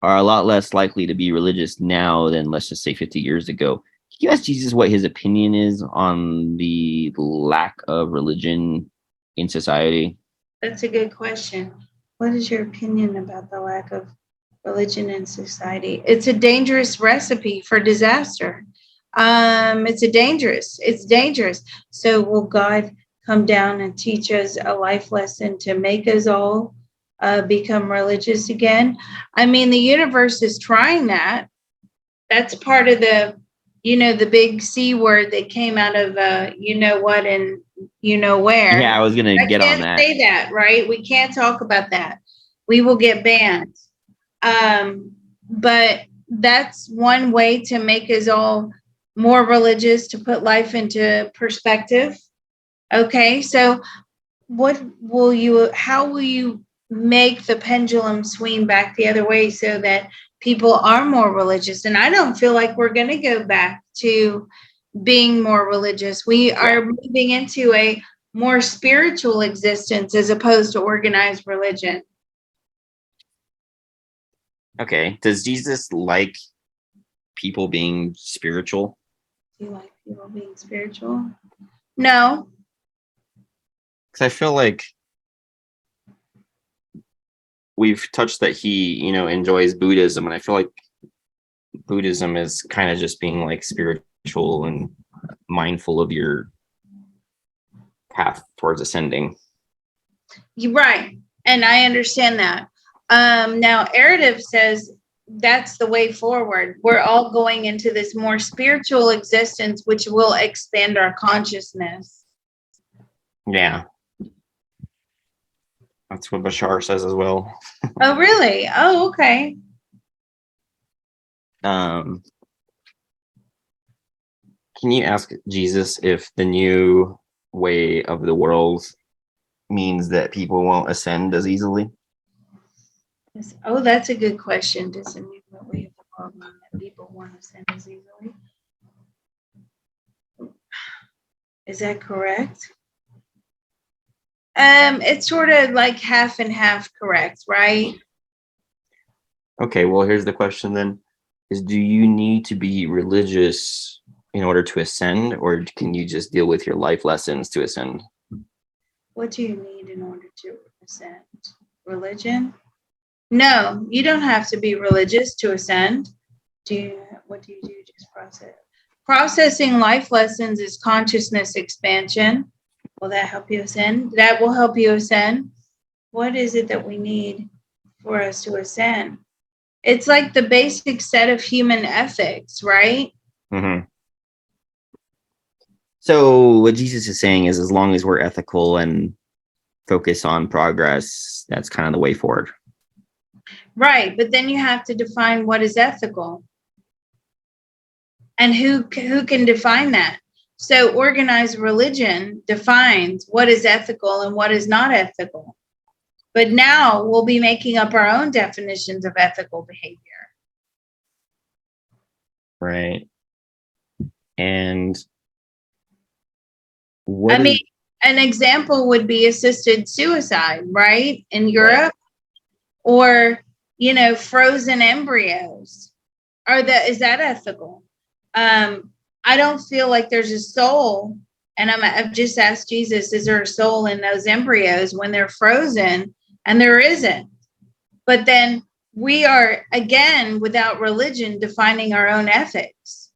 are a lot less likely to be religious now than, let's just say, 50 years ago. Can you ask Jesus what his opinion is on the lack of religion in society? That's a good question. What is your opinion about the lack of religion in society? It's a dangerous recipe for disaster. It's dangerous. So will God come down and teach us a life lesson to make us all become religious again? I mean, the universe is trying that. That's part of the big C word that came out of you know what and you know where. Yeah, I was gonna I get on can't that. say that, right? We can't talk about that. We will get banned. But that's one way to make us all more religious, to put life into perspective. Okay, so how will you make the pendulum swing back the other way so that people are more religious? And I don't feel like we're going to go back to being more religious. We are moving into a more spiritual existence as opposed to organized religion. Okay. Does Jesus like people being spiritual? Do you like people being spiritual? No. Because I feel like we've touched that he, enjoys Buddhism, and I feel like Buddhism is kind of just being like spiritual and mindful of your path towards ascending. You're right. And I understand that. Now, Aerative says that's the way forward. We're all going into this more spiritual existence, which will expand our consciousness. Yeah. That's what Bashar says as well. Oh, really? Oh, okay. Can you ask Jesus if the new way of the world means that people won't ascend as easily? Oh, that's a good question. Does the new way of the world mean that people won't ascend as easily? Is that correct? It's sort of like half and half correct, right? Okay, well, here's the question then. Do you need to be religious in order to ascend, or can you just deal with your life lessons to ascend? What do you need in order to ascend? Religion? No, you don't have to be religious to ascend. What do you do? Just process. Processing life lessons is consciousness expansion. Will that help you ascend? That will help you ascend. What is it that we need for us to ascend? It's like the basic set of human ethics, right? Mm-hmm. So what Jesus is saying is, as long as we're ethical and focus on progress, that's kind of the way forward. Right, but then you have to define what is ethical. And who can define that? So organized religion defines what is ethical and what is not ethical. But now we'll be making up our own definitions of ethical behavior. Right. And an example would be assisted suicide, right? In Europe, or, frozen embryos. Is that ethical? I don't feel like there's a soul. And I've just asked Jesus, is there a soul in those embryos when they're frozen? And there isn't. But then we are, again, without religion, defining our own ethics.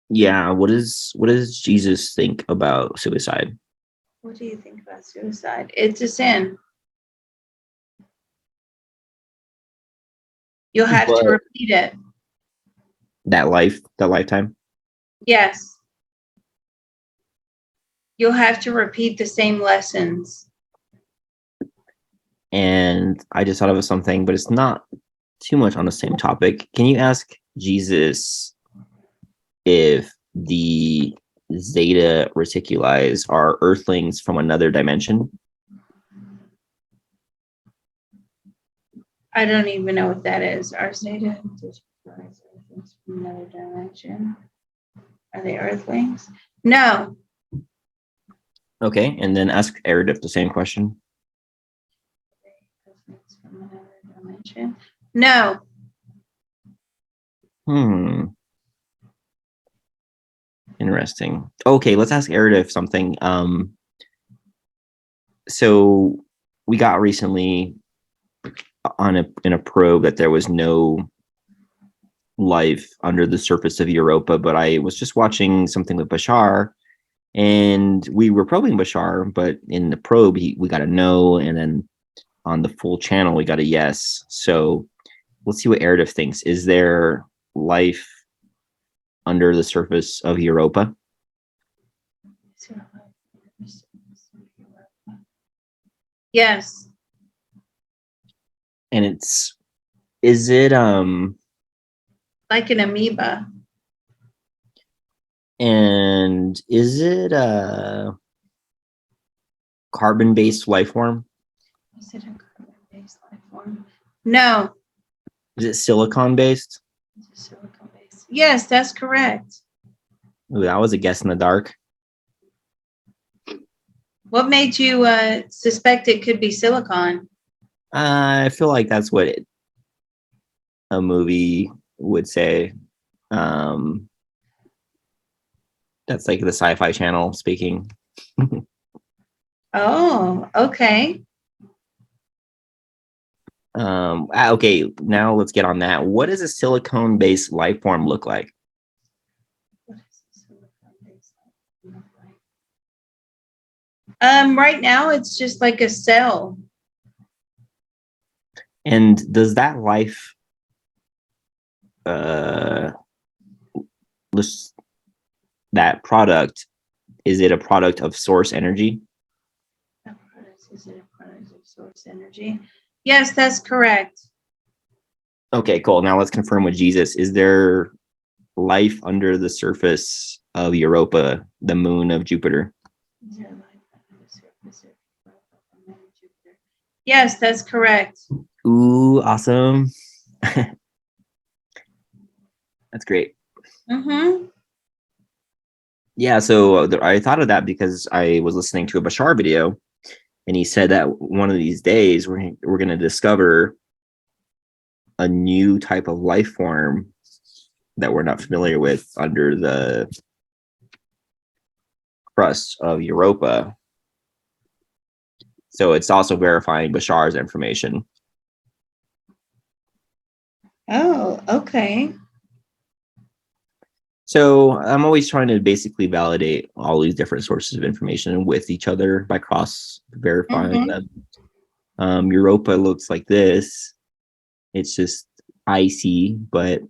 Yeah, what does Jesus think about suicide? What do you think about suicide? It's a sin. You'll have to repeat it. That lifetime? Yes. You'll have to repeat the same lessons. And I just thought of something, but it's not too much on the same topic. Can you ask Jesus if the Zeta Reticuli are Earthlings from another dimension? I don't even know what that is. Are Zeta Reticuli Earthlings from another dimension? Are they Earthlings? No. Okay, and then ask Aerative the same question. Earthlings from another dimension? No. Interesting. Okay, let's ask Aerative something. So we got recently in a probe that there was no life under the surface of Europa, but I was just watching something with Bashar, and we were probing Bashar, but in the probe we got a no, and then on the full channel we got a yes. So let's see what Aerative thinks. Is there life under the surface of Europa? Yes. And is it Like an amoeba. and is it a carbon-based life form? Is it a carbon-based life form? No. Is it silicon-based? It's a silicone-based. Yes, that's correct. Ooh, that was a guess in the dark. What made you suspect it could be silicon? I feel like that's what a movie would say. That's like the Sci-Fi Channel speaking. Oh, okay. Okay, now let's get on that. What does a silicone-based life form look like? What is a silicone-based life form like? Right now it's just like a cell. And does that life that product, is it a product of source energy? Is it a product of source energy? Yes, that's correct. Okay, cool. Now let's confirm with Jesus. Is there life under the surface of Europa, the moon of Jupiter? Is there life under the surface of Jupiter? Yes, that's correct. Ooh, awesome. That's great. Mm-hmm. Yeah, so I thought of that because I was listening to a Bashar video, and he said that one of these days we're going to discover a new type of life form that we're not familiar with under the crust of Europa. So it's also verifying Bashar's information. Oh, okay. So I'm always trying to basically validate all these different sources of information with each other by cross verifying them. Europa looks like this. It's just icy, but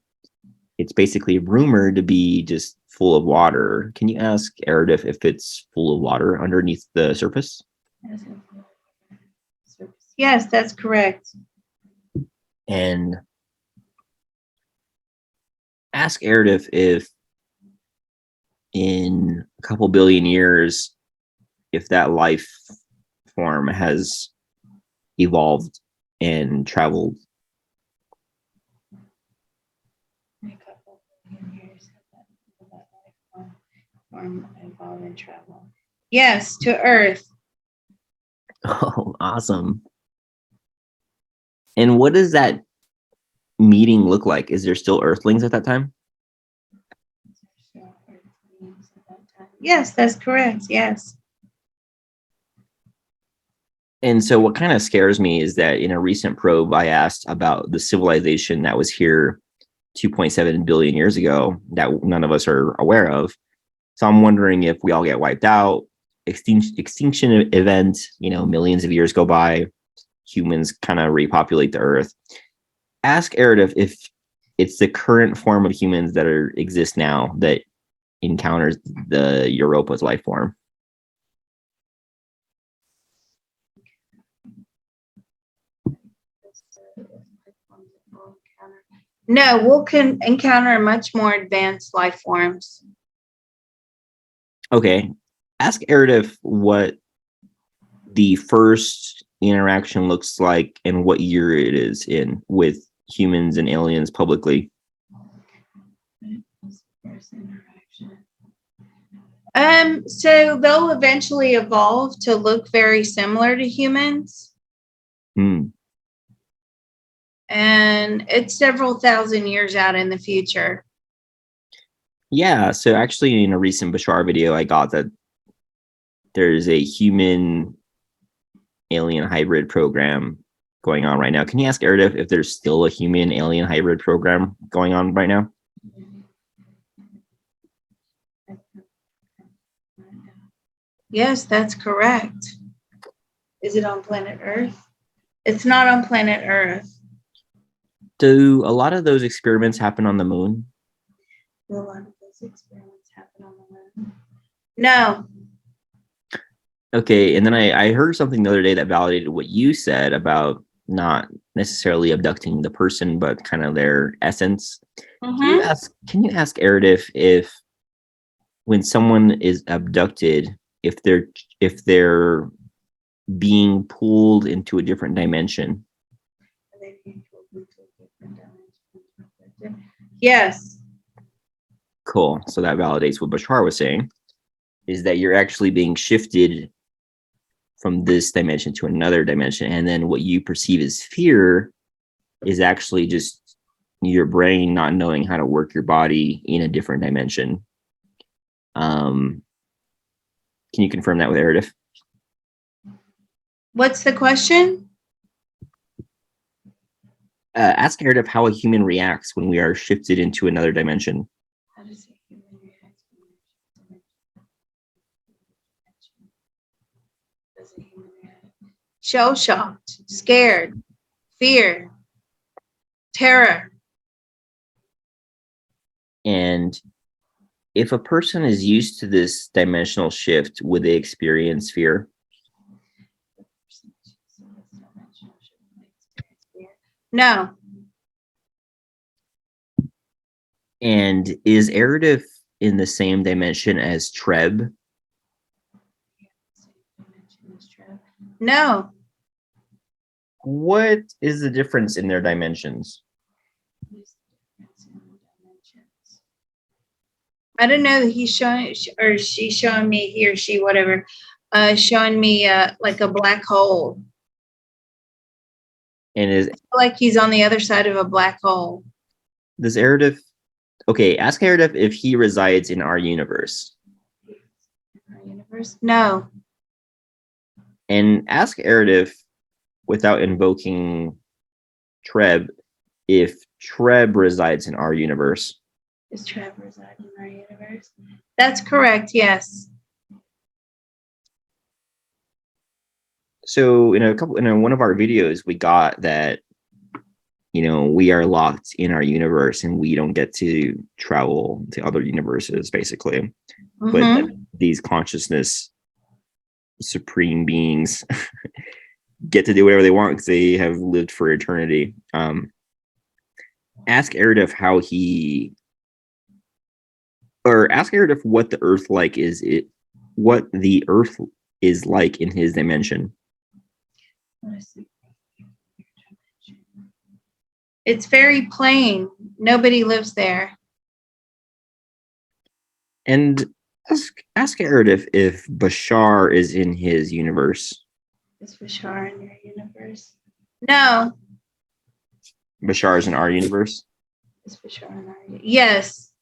it's basically rumored to be just full of water. Can you ask Aerative if it's full of water underneath the surface? Yes, that's correct. And ask Aerative if in a couple billion years, if that life form has evolved and traveled. A couple billion years of that life form evolve and travel. Yes, to Earth. Oh, awesome. And what does that meeting look like? Is there still Earthlings at that time? Yes, that's correct. Yes. And so what kind of scares me is that in a recent probe, I asked about the civilization that was here 2.7 billion years ago that none of us are aware of. So I'm wondering if we all get wiped out, extinction event, millions of years go by, humans kind of repopulate the earth. Ask Aerative if it's the current form of humans that exist now that encounters the Europa's life form. No, we'll encounter much more advanced life forms. Okay. Ask Aerative what the first interaction looks like and what year it is in with humans and aliens publicly. So they'll eventually evolve to look very similar to humans. And it's several thousand years out in the future. Yeah, so actually in a recent Bashar video, I got that there's a human alien hybrid program going on right now. Can you ask Aerative if there's still a human alien hybrid program going on right now? Yes, that's correct. Is it on planet Earth? It's not on planet Earth. Do a lot of those experiments happen on the moon? Do a lot of those experiments happen on the moon? No. Okay, and then I heard something the other day that validated what you said about not necessarily abducting the person, but kind of their essence. Mm-hmm. Can you ask Aerative if when someone is abducted, if they're being pulled into a different dimension? Yes. Cool. So that validates what Bashar was saying, is that you're actually being shifted from this dimension to another dimension. And then what you perceive as fear is actually just your brain not knowing how to work your body in a different dimension. Can you confirm that with Aerative? What's the question? Ask Aerative how a human reacts when we are shifted into another dimension. How does a human react? Does a human react? Shell shocked, scared, fear, terror. And if a person is used to this dimensional shift, would they experience fear? No. And is Aerative in the same dimension as Treb? No. What is the difference in their dimensions? I don't know that he's showing or she's showing me, he or she, whatever, showing me like a black hole. And is Like he's on the other side of a black hole. does Aerative? Okay, ask Aerative if he resides in our universe. Our universe? No. And ask Aerative without invoking Treb if Treb resides in our universe. Does Treb reside in our universe? That's correct, yes. So in one of our videos, we got that, we are locked in our universe and we don't get to travel to other universes, basically. Mm-hmm. But these consciousness supreme beings get to do whatever they want because they have lived for eternity. Ask Aerative ask Aerative what the Earth like is it, what the Earth is like in his dimension. It's very plain. Nobody lives there. And ask Aerative if Bashar is in his universe. Is Bashar in your universe? No. Bashar is in our universe. Is Bashar in our universe? Yes.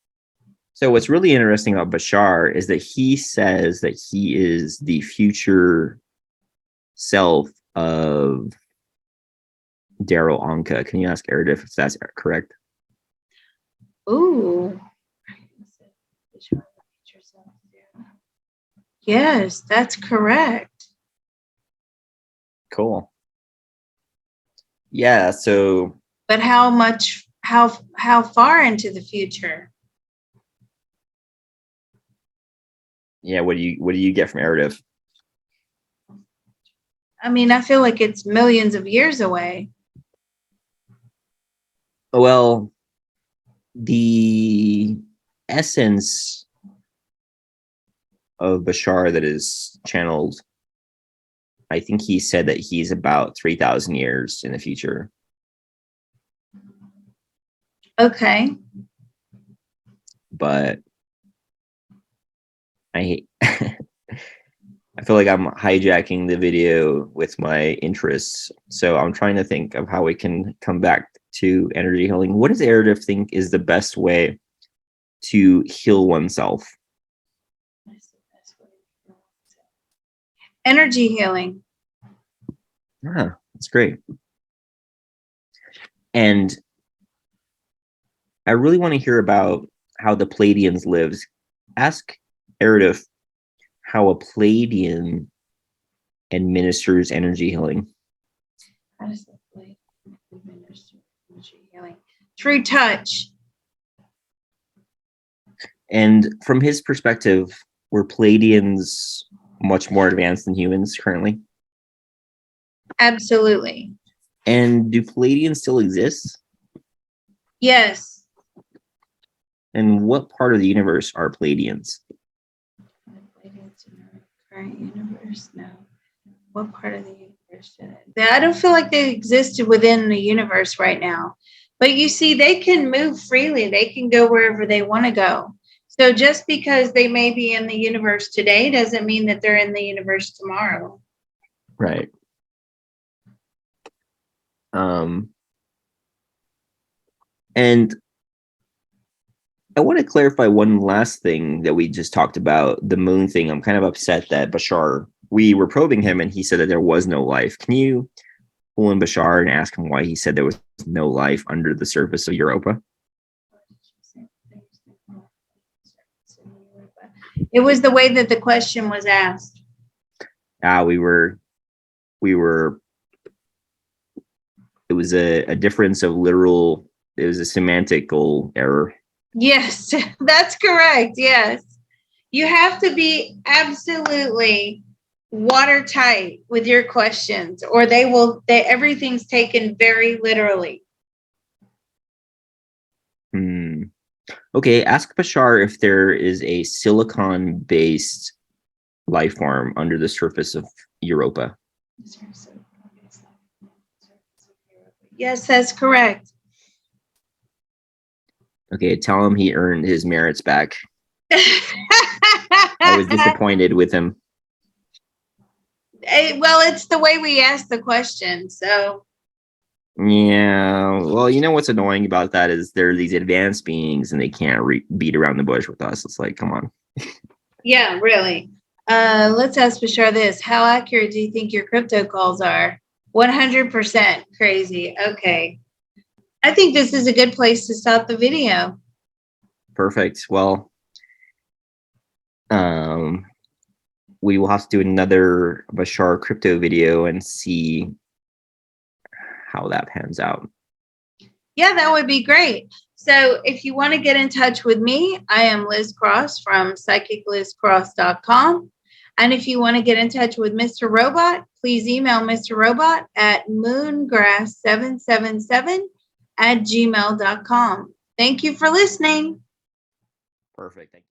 So what's really interesting about Bashar is that he says that he is the future self of Daryl Anka. Can you ask Aerative if that's correct? Ooh. Yes, that's correct. Cool. Yeah, so but how far into the future? Yeah, what do you get from Aerative? I mean, I feel like it's millions of years away. Well, the essence of Bashar that is channeled, I think he said that he's about 3,000 years in the future. Okay. But I feel like I'm hijacking the video with my interests. So I'm trying to think of how we can come back to energy healing. What does Aerative think is the best way to heal oneself? Energy healing. Ah, that's great. And I really want to hear about how the Palladians lives. Ask Aerative how a Palladian administers energy healing. How does the Palladian administer energy healing? Through touch. And from his perspective, were Palladians much more advanced than humans currently? Absolutely. And do Palladians still exist? Yes. And what part of the universe are Palladians? Palladians in our current universe? No. What part of the universe? I don't feel like they existed within the universe right now. But you see, they can move freely. They can go wherever they want to go. So just because they may be in the universe today doesn't mean that they're in the universe tomorrow. Right. And I want to clarify one last thing that we just talked about, the moon thing. I'm kind of upset that Bashar, we were probing him and he said that there was no life. Can you pull in Bashar and ask him why he said there was no life under the surface of Europa? It was the way that the question was asked. We were, it was a difference of literal, it was a semantical error. Yes, that's correct. Yes. You have to be absolutely watertight with your questions or everything's taken very literally. Okay, ask Bashar if there is a silicon-based life form under the surface of Europa. Yes, that's correct. Okay, tell him he earned his merits back. I was disappointed with him. Well, it's the way we ask the question, so. Yeah, well, you know what's annoying about that is they're these advanced beings and they can't beat around the bush with us. It's like, come on. Yeah, really. Let's ask Bashar this. How accurate do you think your crypto calls are? 100% crazy. Okay. I think this is a good place to stop the video. Perfect. Well, we will have to do another Bashar crypto video and see how that pans out. Yeah, that would be great. So if you want to get in touch with me, I am Liz Cross from psychiclizcross.com. And if you want to get in touch with Mr. Robot, please email Mr. Robot at moongrass777@gmail.com. Thank you for listening. Perfect. Thank you.